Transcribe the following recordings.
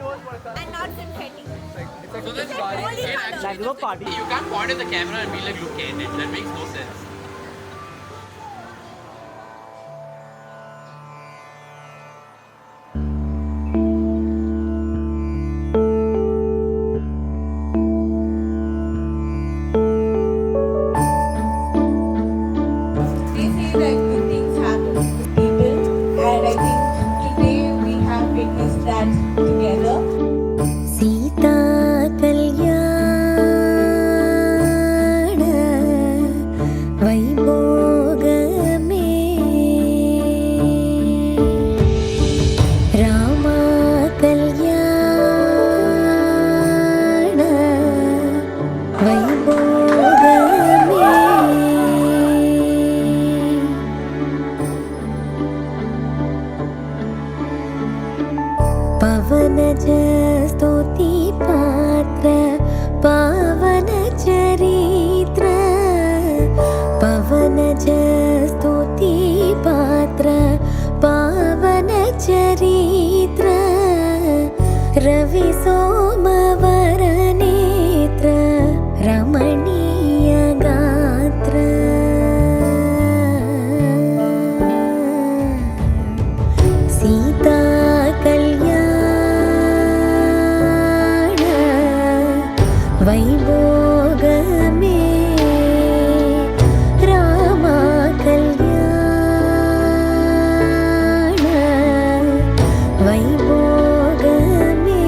and not confetti. So then Like the party. you can't point at the camera and be like, look candid. That makes no sense. They say that good things happen to people, and I think today we have witnessed that together. Sita कल्याण वैभोग में राम कल्याण वैभोग में पवनज स्तुति पात्र पावन चरित्र पवनज स्तुति पात्र पावन चरित्र रवि सोमवर नेत्र रमणीय गात्र सीता कल्याण वैभोग में राम कल्याण वैभोग में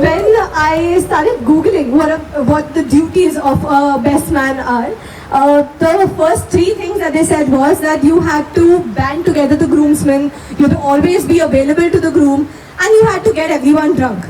When I started Googling what the duties of a best man are, the first three things that they said was that you had to band together the groomsmen, you had to always be available to the groom, and you had to get everyone drunk.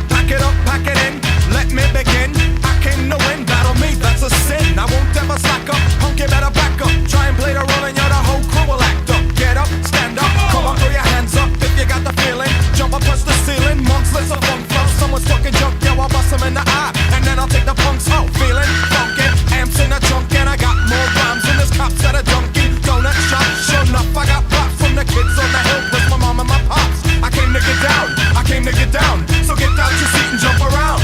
Pack it up, pack it in, let me begin. I came to win, battle me, that's a sin. I won't ever slack up, punk, you better back up. Try and play the role and you're the whole crew will act up. Get up, stand up, come on, throw your hands up if you got the feeling. Jump up, touch the ceiling, monks, let's a funk flow. Someone's talking junk, yo, I'll bust him in the eye. And then I'll take the punks out, feeling funky. Amps in the trunk and I got more rhymes than this cops at a junkie. Donut shop, sure enough, I got props from the kids on the hill with my mom and my pops. I came to get down, I came to get down. So get out your seat and jump around.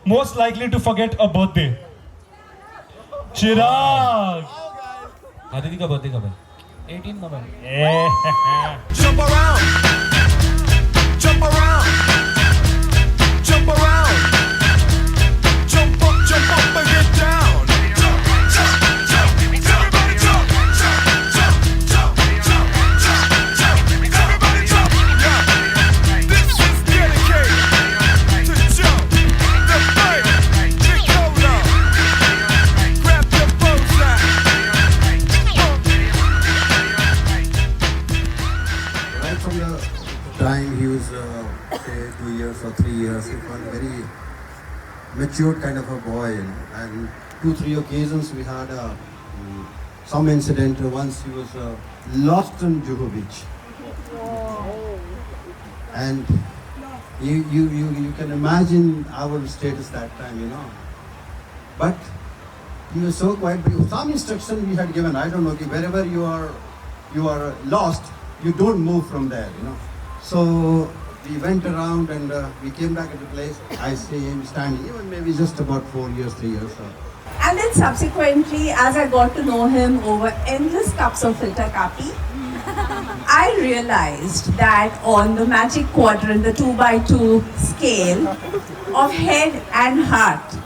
Most likely to forget a birthday. Chirag. Aditi का birthday कब है? 18 November. Jump around, jump around, jump around, jump up and get down. Jump, jump, jump, everybody jump, jump, jump, jump, jump, jump, jump, everybody jump. Yeah, this is dedicated to jump, the fight, get cola, grab your bows out. Right from the time he was, say, 2 years or 3 years, he was a very matured kind of a boy. And 2-3 occasions we had some incident. Once he was lost in Juhu Beach. And you can imagine our status that time, you know. But he was so quiet. Some instruction we had given, I don't know, okay, wherever you are lost, you don't move from there, you know. So we went around and we came back at the place. I see him standing, even maybe just about 4 years, 3 years. And then subsequently, as I got to know him over endless cups of filter kapi, I realized that on the magic quadrant, the 2x2 scale of head and heart,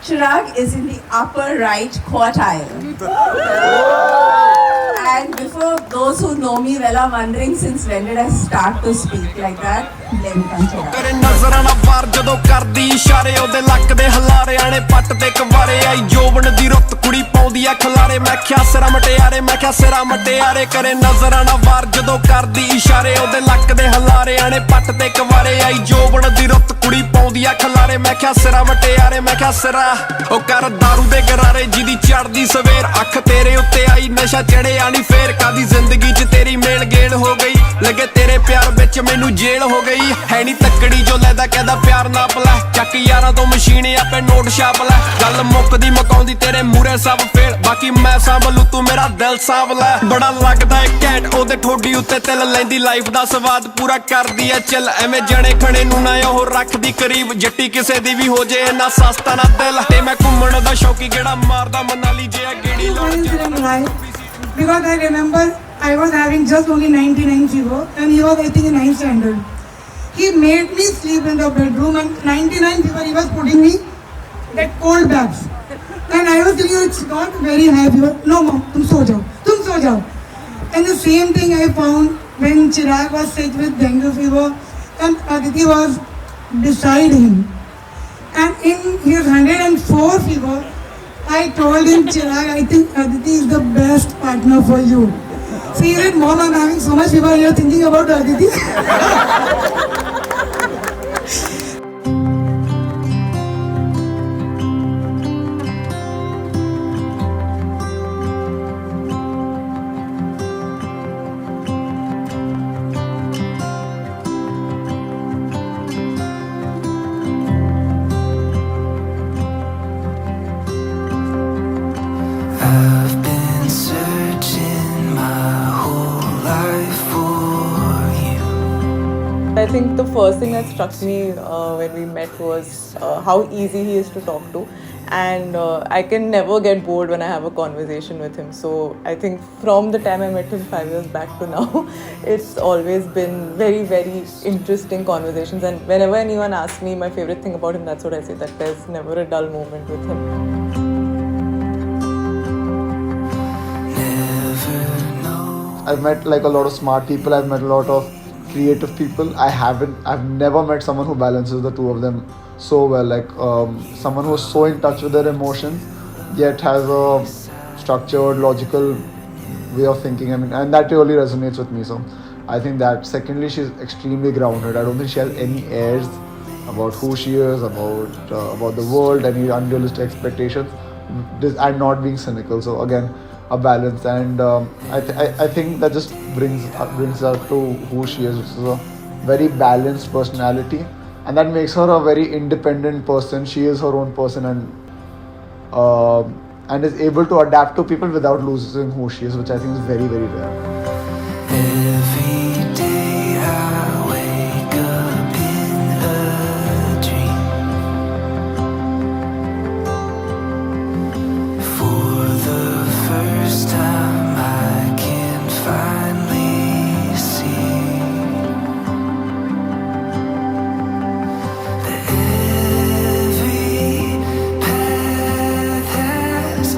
Chirag is in the upper right quartile. And before those who know me well are wondering since when did I start to speak like that. blame it on chirag. ਤੇਰੇ ਨਜ਼ਰਾਂ ਨਾਲ ਵਾਰ ਜਦੋਂ ਕਰਦੀ ਇਸ਼ਾਰੇ ਉਹਦੇ ਲੱਕ ਦੇ ਹਲਾਰਿਆਂ ਨੇ ਪੱਟ ਤੇ ਕਵਾਰੇ ਆਈ ਜੋਬਨ ਦੀ ਰੁੱਤ ਕੁੜੀ ਪਾਉਂਦੀ ਆ ਖਲਾਰੇ ਮੈਂ ਕਿਹਾ ਸਿਰਾ ਮਟਿਆਰੇ ਮੈਂ ਕਿਹਾ ਸਿਰਾ ਮਟਿਆਰੇ ਕਰੇ ਨਜ਼ਰਾਂ ਨਾਲ ਵਾਰ ਜਦੋਂ ਕਰਦੀ ਇਸ਼ਾਰੇ ਉਹਦੇ ਲੱਕ ਦੇ ਹਲਾਰਿਆਂ ਨੇ ਪੱਟ ਤੇ ਕਵਾਰੇ ਆਈ ਜੋਬਨ ਦੀ ਰੁੱਤ ਕੁੜੀ ਪਾਉਂਦੀ ਆ ਖਲਾਰੇ ਮੈਂ ਕਿਹਾ ਸਿਰਾ ਮਟਿਆਰੇ ਮੈਂ ਕਿਹਾ ਸਿਰਾ ਉਹ ਕਰ ਦਾਰੂ ਦੇ ਗਰਾਰੇ ਜਿਹਦੀ ਚੜਦੀ ਸਵੇਰ ਅੱਖ ਤੇਰੇ ਉੱਤੇ ਆਈ ਨਸ਼ਾ ਚੜਿਆ ਨਹੀਂ ਫੇਰ ਕਾਦੀ ਜ਼ਿੰਦਗੀ 'ਚ ਤੇਰੀ ਮੇਲ ਗੇਲ ਹੋ ਗਈ ਲੱਗੇ ਤੇਰੇ ਪਿਆਰ ਵਿੱਚ ਮੈਨੂੰ ਜੇਲ ਹੋ ਗਈ ਹੈ ਨਹੀਂ ਤੱਕੜੀ ਜੋ ਲੈਦਾ ਕਹਿੰਦਾ ਪਿਆਰ ਨਾ ਪਲਾ ਚੱਕ ਯਾਰਾਂ ਤੋਂ ਮਸ਼ੀਨ ਆਪੇ ਨੋਟ ਛਾਪ ਲੈ ਗੱਲ ਮੁੱਕਦੀ ਮਕਾਉਂਦੀ ਤੇਰੇ ਮੂਰੇ ਸਭ ਫੇਲ ਬਾਕੀ ਮੈਂ ਸੰਭਲੂ ਤੂੰ ਮੇਰਾ ਦਿਲ ਸਾਂਭ ਲੈ ਬੜਾ ਲੱਗਦਾ ਏ ਘੈਂਟ ਉਹਦੇ ਠੋਡੀ ਉੱਤੇ ਤਿਲ ਲੈਂਦੀ ਲਾਈਫ ਦਾ ਸਵਾਦ ਪੂਰਾ ਕਰਦੀ ਐ ਚੱਲ ਐਵੇਂ ਜਣੇ ਖਣੇ ਨੂੰ ਨਾ ਉਹ ਰੱਖਦੀ ਕਰੀਬ ਜੱਟੀ ਕਿਸੇ ਦੀ ਵੀ ਹੋ ਜੇ ਇੰਨਾ ਸਸਤਾ ਨਾ ਦਿਲ ਤੇ ਮੈਂ ਘੁੰਮਣ ਦਾ ਸ਼ੌਕੀ ਕਿਹੜਾ ਮਾਰਦਾ ਮਨਾਲੀ ਜੇ ਆ ਗੇੜੀ ਲਾਉਣ Because I remember I was having just only 99 fever and he was I think in 9th standard. He made me sleep in the bedroom and 99 fever he was putting me that cold baths. And I was telling you it's not very high fever. No mom, tum so jao. And the same thing I found when Chirag was sick with dengue fever and Aditi was beside him. And in his 104 fever, I told him, Chirag, I think Aditi is the best partner for you. So he said, Mom, I'm having so much fever, you're thinking about Aditi? I've been searching my whole life for you. I think the first thing that struck me when we met was how easy he is to talk to, and I can never get bored when I have a conversation with him. So I think from the time I met him 5 years back to now, it's always been very, very interesting conversations. And whenever anyone asks me my favorite thing about him, that's what I say, that there's never a dull moment with him. I've met like a lot of smart people. I've met a lot of creative people. I've never met someone who balances the two of them so well. Like someone who's so in touch with their emotions, yet has a structured, logical way of thinking. I mean, and that really resonates with me. So I think that. Secondly, she's extremely grounded. I don't think she has any airs about who she is, about the world, any unrealistic expectations, and not being cynical. So again, a balance, and I think that just brings her to who she is, which is a very balanced personality, and that makes her a very independent person. She is her own person, and is able to adapt to people without losing who she is, which I think is very, very rare. Every day I wake up in a dream. For the first time I can finally see that every path has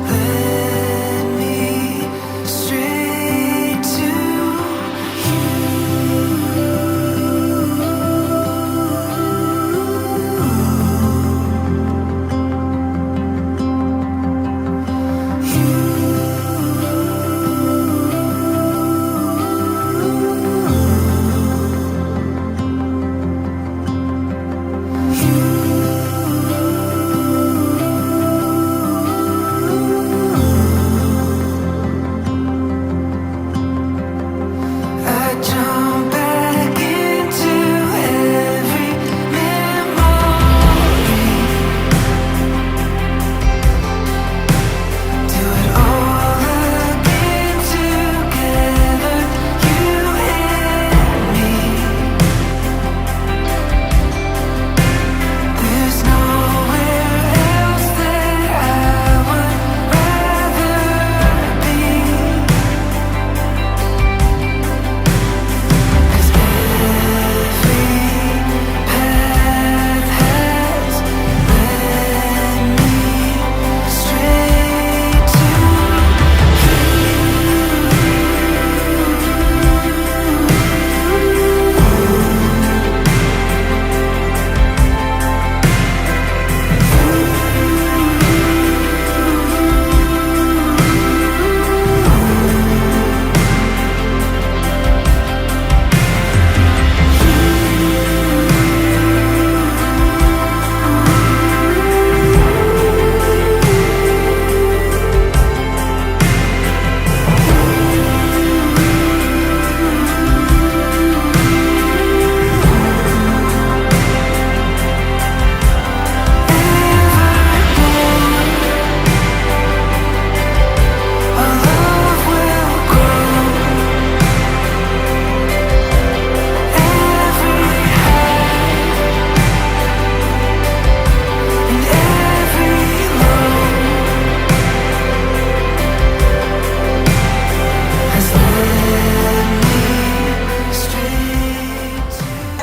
led me straight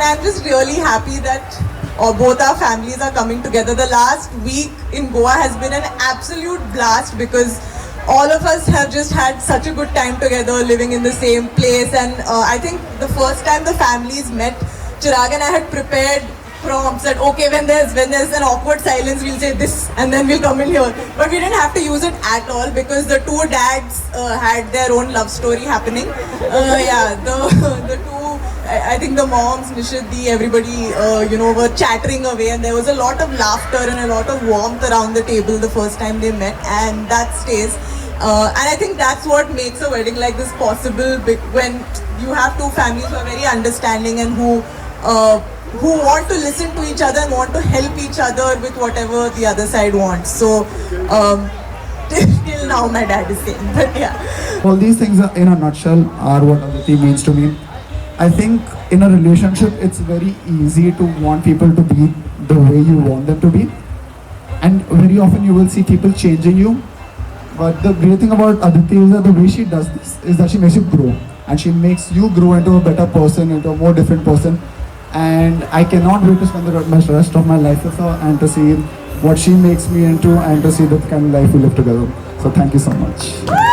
I'm just really happy that both our families are coming together. The last week in Goa has been an absolute blast because all of us have just had such a good time together, living in the same place. And I think the first time the families met, Chirag and I had prepared prompts that okay, when there's an awkward silence, we'll say this and then we'll come in here. But we didn't have to use it at all because the two dads had their own love story happening. The two, I think the moms, Nishidi, everybody, were chattering away, and there was a lot of laughter and a lot of warmth around the table the first time they met, and that stays. And I think that's what makes a wedding like this possible, when you have two families who are very understanding and who want to listen to each other and want to help each other with whatever the other side wants. So till now my dad is saying, but yeah. All these things are, in a nutshell, are what Aditi means to me. I think in a relationship it's very easy to want people to be the way you want them to be, and very often you will see people changing you. But the great thing about Aditi is that the way she does this is that she makes you grow, and she makes you grow into a better person, into a more different person. And I cannot wait to spend the rest of my life with her and to see what she makes me into and to see the kind of life we live together. So thank you so much.